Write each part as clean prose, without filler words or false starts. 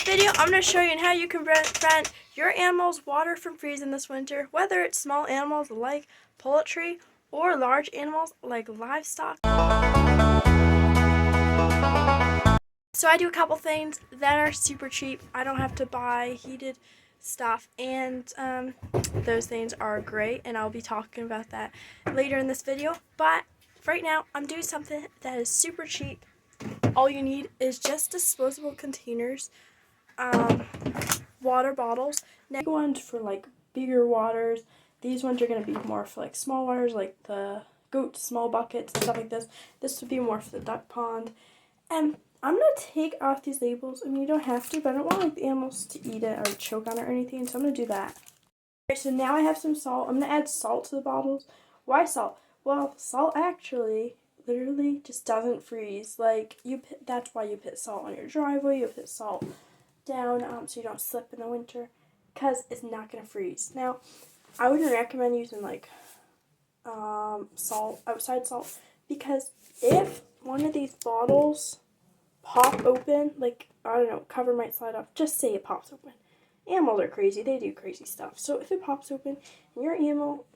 video, I'm going to show you how you can prevent your animals' water from freezing this winter, whether it's small animals like poultry or large animals like livestock. So I do a couple things that are super cheap. I don't have to buy heated stuff, and those things are great, and I'll be talking about that later in this video. But right now, I'm doing something that is super cheap. All you need is just disposable containers, water bottles. Now, ones for like bigger waters. These ones are going to be more for like small waters, like the goat small buckets and stuff like this. This would be more for the duck pond. And I'm going to take off these labels. I mean, you don't have to, but I don't want like the animals to eat it or choke on it or anything, so I'm going to do that. Okay, so now I have some salt. I'm going to add salt to the bottles. Why salt? Well, salt actually literally just doesn't freeze. Like, that's why you put salt on your driveway. You put salt down so you don't slip in the winter, because it's not going to freeze. Now, I wouldn't recommend using like salt, outside salt, because if one of these bottles pop open, like, I don't know, cover might slide off, just say it pops open. Animals are crazy, they do crazy stuff. So if it pops open and your animal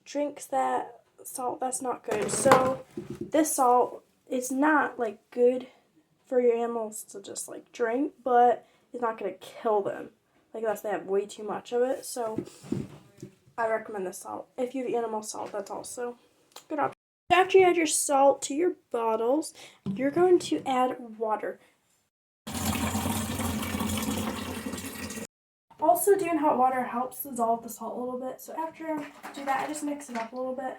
drinks that salt, that's not good. So this salt is not like good for your animals to just like drink, but it's not going to kill them, like unless they have way too much of it. So I recommend this salt. If you have animal salt, that's also a good option. After you add your salt to your bottles, you're going to add water. Also, doing hot water helps dissolve the salt a little bit. So after I do that, I just mix it up a little bit,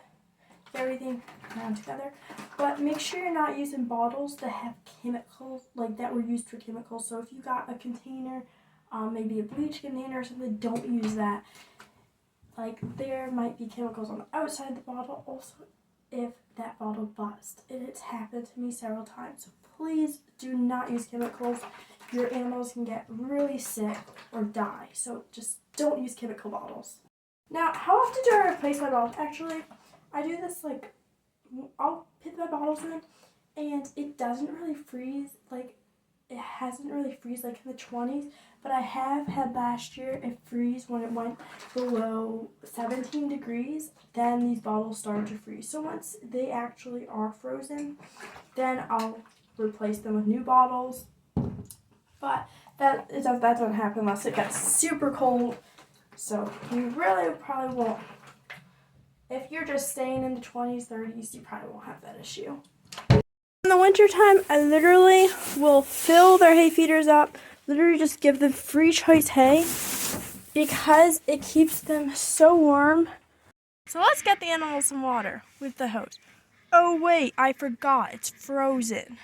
get everything around together. But make sure you're not using bottles that have chemicals, like that were used for chemicals. So if you got a container, maybe a bleach container or something, don't use that. Like, there might be chemicals on the outside of the bottle. Also, if that bottle busts, it's happened to me several times. So please do not use chemicals. Your animals can get really sick or die. So just don't use chemical bottles. Now, how often do I replace my bottles? Actually, I do this like, I'll put my bottles in and it doesn't really freeze. Like, it hasn't really freeze like in the 20s, but I have had last year it freeze when it went below 17 degrees. Then these bottles started to freeze. So once they actually are frozen, then I'll replace them with new bottles. But that doesn't happen unless it gets super cold. So you really probably won't. If you're just staying in the 20s, 30s, you probably won't have that issue. In the wintertime, I literally will fill their hay feeders up, literally just give them free choice hay, because it keeps them so warm. So let's get the animals some water with the hose. Oh wait, I forgot, it's frozen.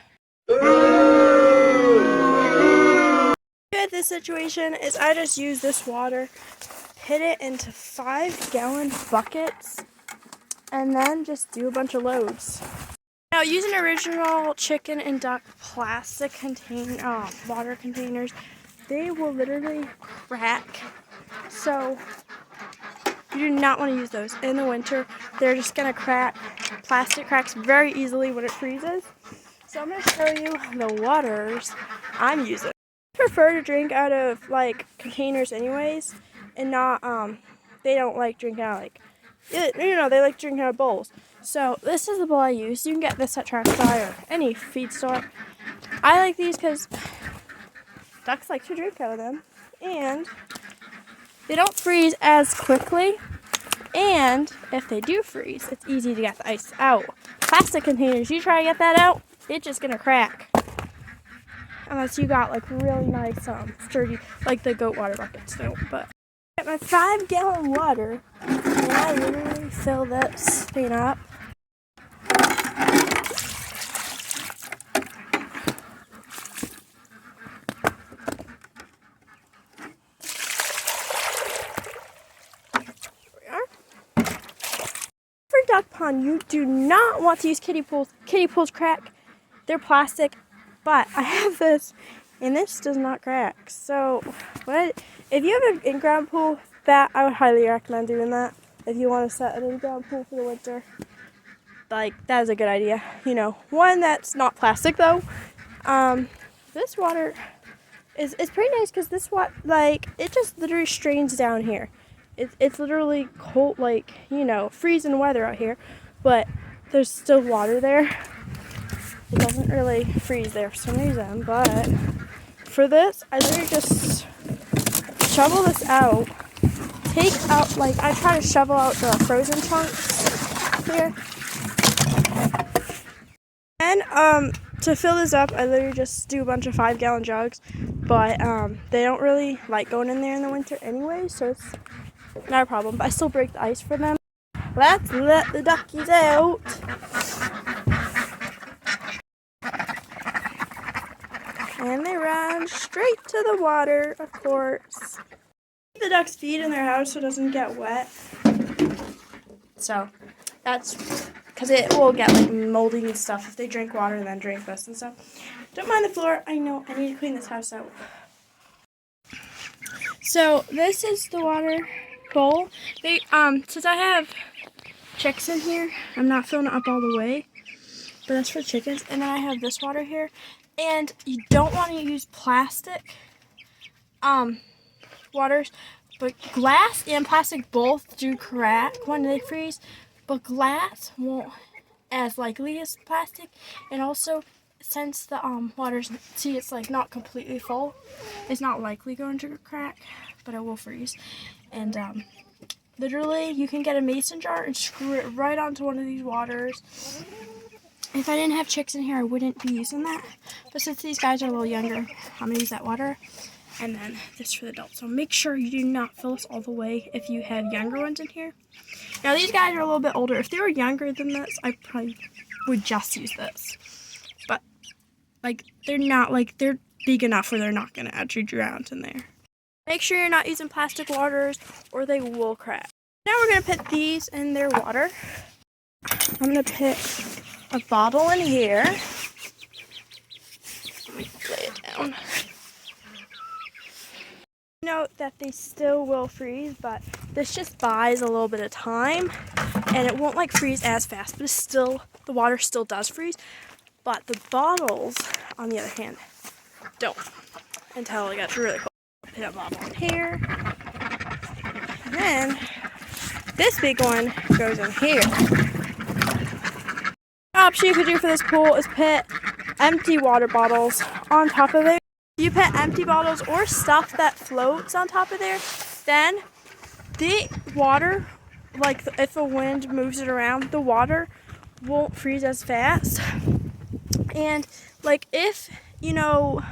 This situation is I just use this water, put it into 5-gallon buckets, and then just do a bunch of loads. Now, using original chicken and duck plastic water containers, they will literally crack. So you do not want to use those in the winter. They're just going to crack. Plastic cracks very easily when it freezes. So I'm going to show you the waters I'm using. I prefer to drink out of like containers anyways, and not they don't like drinking out they like drinking out of bowls. So this is the bowl I use. You can get this at TrackStar or any feed store. I like these because ducks like to drink out of them, and they don't freeze as quickly. And if they do freeze, it's easy to get the ice out. Plastic containers, you try to get that out, it's just gonna crack. Unless you got like really nice sturdy, like the goat water buckets don't. But I get my 5-gallon water, and I literally fill this thing up. Duck pond, you do not want to use kiddie pools. Kiddie pools crack. They're plastic, but I have this, and this does not crack. So, if you have an in-ground pool, I would highly recommend doing that. If you want to set an in-ground pool for the winter, like, that is a good idea. You know, one that's not plastic though. This water It's pretty nice because this like it just literally strains down here. It's literally cold, like, you know, freezing weather out here, but there's still water there. It doesn't really freeze there for some reason, but for this, I literally just shovel this out. Take out, like, I try to shovel out the frozen chunks here. And to fill this up, I literally just do a bunch of 5-gallon jugs, but they don't really like going in there in the winter anyway, so it's not a problem. But I still break the ice for them. Let's let the duckies out. And they run straight to the water, of course. The ducks feed in their house so it doesn't get wet. So that's because it will get like moldy and stuff if they drink water and then drink this and stuff. Don't mind the floor. I know I need to clean this house out. So this is the water bowl. They since I have chicks in here, I'm not filling it up all the way, but that's for chickens. And then I have this water here, and you don't want to use plastic waters, but glass and plastic both do crack when they freeze, but glass won't as likely as plastic. And also, since the water's, see, it's like not completely full, it's not likely going to crack, but it will freeze. And literally you can get a mason jar and screw it right onto one of these waters. If I didn't have chicks in here, I wouldn't be using that, but since these guys are a little younger, I'm gonna use that water. And then this for the adults. So make sure you do not fill this all the way if you have younger ones in here. Now these guys are a little bit older. If they were younger than this, I probably would just use this. But like they're not, like they're big enough where they're not gonna actually drown in there. Make sure you're not using plastic waters or they will crack. Now we're gonna put these in their water. I'm gonna put a bottle in here. Let me lay it down. Note that they still will freeze, but this just buys a little bit of time and it won't like freeze as fast, but it's still, the water still does freeze, but the bottles on the other hand don't until it gets really cold. Put a bottle in here, and then this big one goes in here. Option you could do for this pool is put empty water bottles on top of it. If you put empty bottles or stuff that floats on top of there, then the water, like if the wind moves it around, the water won't freeze as fast. And like if, you know,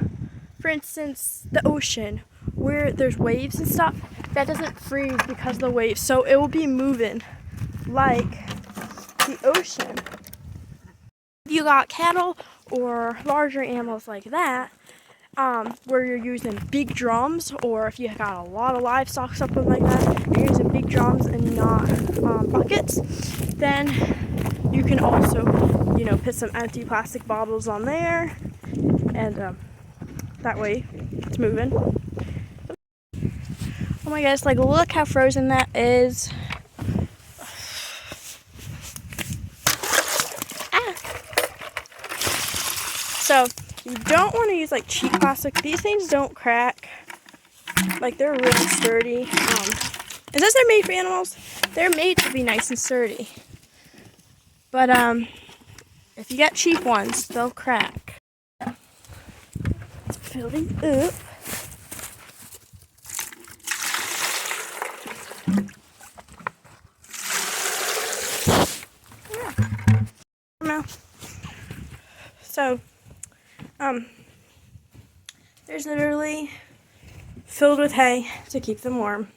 for instance, the ocean where there's waves and stuff, that doesn't freeze because of the waves. So it will be moving like the ocean. If you got cattle or larger animals like that, where you're using big drums, or if you got a lot of livestock, something like that, you're using big drums and not buckets, then you can also, you know, put some empty plastic bottles on there, and that way it's moving. Oh my gosh, like look how frozen that is. So you don't want to use like cheap plastic. These things don't crack. Like they're really sturdy. And since they're made for animals, they're made to be nice and sturdy. But if you get cheap ones, they'll crack. Let's fill these up. Yeah. So there's literally filled with hay to keep them warm.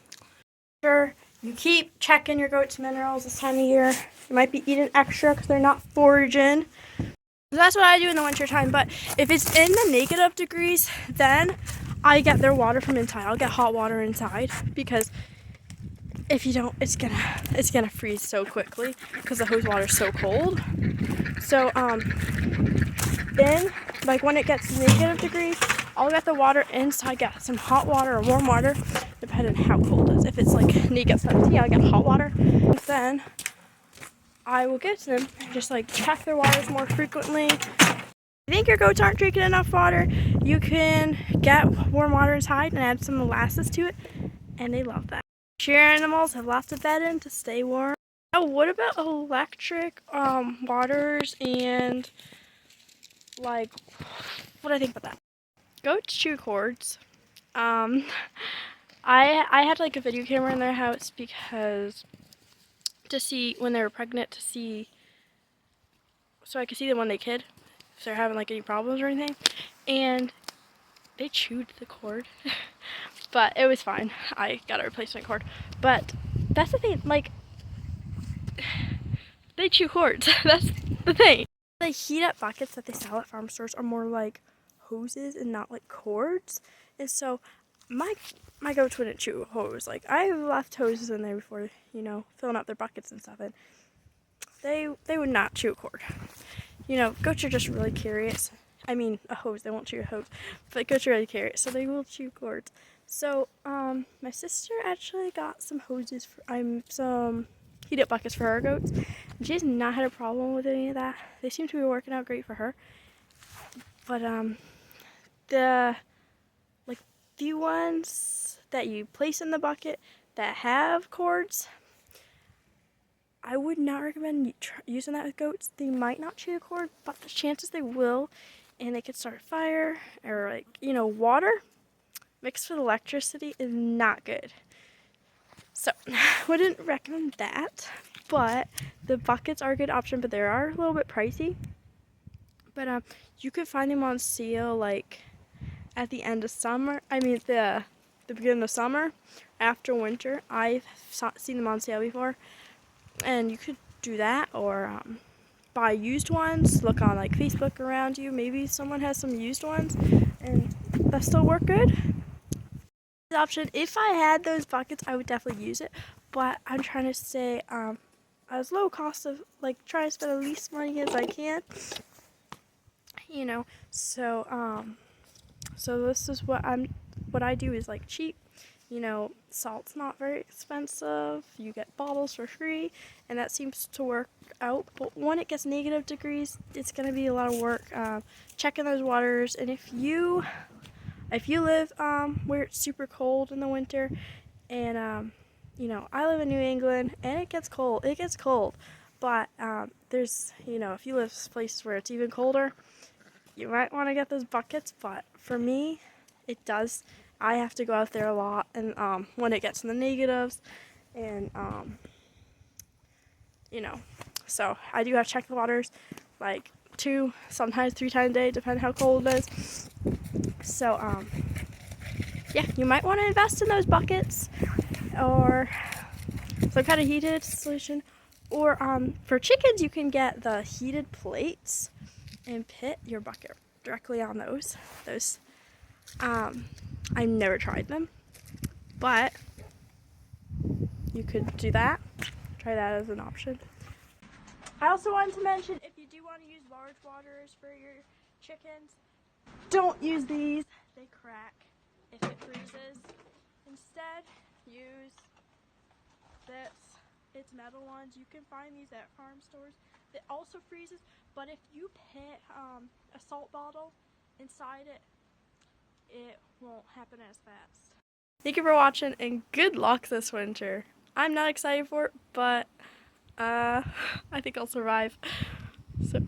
Sure, you keep checking your goats' minerals this time of year. You might be eating extra because they're not foraging. So that's what I do in the winter time. But if it's in the negative degrees, then I get their water from inside. I'll get hot water inside, because if you don't, it's gonna freeze so quickly because the hose water is so cold. So then, like when it gets negative degrees, I'll get the water inside, get some hot water or warm water, depending on how cold it is. If it's like negative 17, I'll get hot water. And then I will give it to them and just like check their waters more frequently. you think your goats aren't drinking enough water, you can get warm water inside and add some molasses to it, and they love that. Your animals have lots of bedding to stay warm. Oh, what about electric waters and like, what do I think about that? Goats chew cords. I had like a video camera in their house because to see when they were pregnant, to see so I could see them when they kid, if they're having like any problems or anything, and they chewed the cord. But it was fine. I got a replacement cord. But that's the thing, like, they chew cords. That's the thing. The heat up buckets that they sell at farm stores are more like hoses and not like cords. And so my goats wouldn't chew a hose. Like, I left hoses in there before, you know, filling up their buckets and stuff, and they would not chew a cord. You know, goats are just really curious. I mean, a hose, they won't chew a hose, but goats are really curious, so they will chew cords. So, my sister actually got some hoses for, some heat up buckets for her goats, and she has not had a problem with any of that. They seem to be working out great for her. But, the ones that you place in the bucket that have cords, I would not recommend using that with goats. They might not chew a cord, but the chances they will, and they could start a fire, or like, you know, water mixed with electricity is not good. So, wouldn't recommend that, but the buckets are a good option, but they are a little bit pricey. But you could find them on sale like at the end of summer. I mean, the beginning of summer, after winter. I've seen them on sale before. And you could do that, or buy used ones. Look on like Facebook around you. Maybe someone has some used ones, and that still work good. Option. If I had those buckets, I would definitely use it. But I'm trying to stay as low cost of, like, try to spend the least money as I can. You know, so so this is what I do is like cheap. You know, salt's not very expensive. You get bottles for free, and that seems to work out. But when it gets negative degrees, it's going to be a lot of work checking those waters. And if you live where it's super cold in the winter, and you know, I live in New England, and it gets cold. It gets cold, but there's, you know, if you live places where it's even colder, you might want to get those buckets. But for me, it does. I have to go out there a lot, and when it gets in the negatives, and you know, so I do have to check the waters like 2, sometimes 3 times a day, depending how cold it is. So yeah, you might want to invest in those buckets, or some kind of heated solution, or for chickens you can get the heated plates and put your bucket directly on those. I've never tried them, but you could do that. Try that as an option. I also wanted to mention, if you do want to use large waters for your chickens, don't use these. They crack if it freezes. Instead, use this. It's metal ones. You can find these at farm stores. It also freezes, but if you put a salt bottle inside it, it won't happen as fast. Thank you for watching, and good luck this winter. I'm not excited for it, but I think I'll survive. So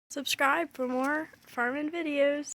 subscribe for more farming videos.